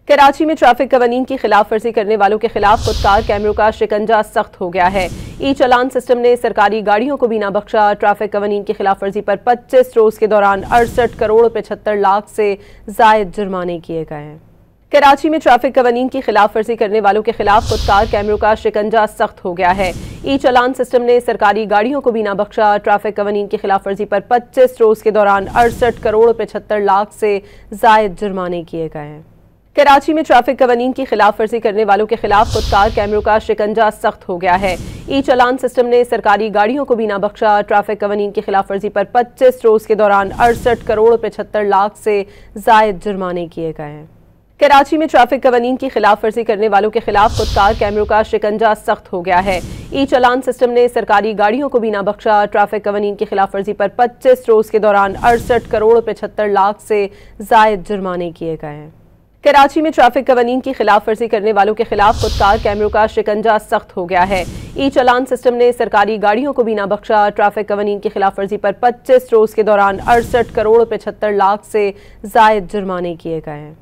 कराची में ट्रैफिक कवानीन की खिलाफ वर्जी करने वालों के खिलाफ खुदकार कैमरों का शिकंजा सख्त हो गया है। ई चालान सिस्टम ने सरकारी गाड़ियों को भी ना बख्शा। ट्रैफिक कवानीन की खिलाफ वर्जी पर 25 रोज के दौरान 68 करोड़ 75 लाख से जायद जुर्माने किए गए हैं। कराची में ट्रैफिक कवानीन की खिलाफ वर्जी करने वालों के खिलाफ खुदकार कैमरों का शिकंजा सख्त हो गया है। ई चालान सिस्टम ने सरकारी गाड़ियों को भी ना बख्शा। ट्रैफिक कवानीन की खिलाफ वर्जी पर 25 रोज के दौरान 68 करोड़ 75 लाख से जायद जुर्माने किए गए हैं। कराची में ट्रैफिक कवानीन की खिलाफ वर्जी करने वालों के खिलाफ खुदकार कैमरों का शिकंजा सख्त हो गया है। ई चालान सिस्टम ने सरकारी गाड़ियों को भी ना बख्शा। ट्रैफिक कवानीन की खिलाफ वर्जी पर 25 रोज के दौरान 68 करोड़ 75 लाख से जायद जुर्माने किए गए हैं। कराची में ट्रैफिक कवानीन की खिलाफ वर्जी करने वालों के खिलाफ खुदकार कैमरों का शिकंजा सख्त हो गया है। ई चालान सिस्टम ने सरकारी गाड़ियों को भी ना बख्शा। ट्रैफिक कवानीन की खिलाफ वर्जी पर 25 रोज के दौरान 68 करोड़ 75 लाख से जायद जुर्माने किए गए हैं। कराची में ट्रैफिक कवानीन की खिलाफ वर्जी करने वालों के खिलाफ खुदकार कैमरों का शिकंजा सख्त हो गया है। ई चालान सिस्टम ने सरकारी गाड़ियों को भी ना बख्शा। ट्रैफिक कवानीन की खिलाफ वर्जी पर 25 रोज के दौरान 68 करोड़ 75 लाख से जायद जुर्माने किए गए हैं।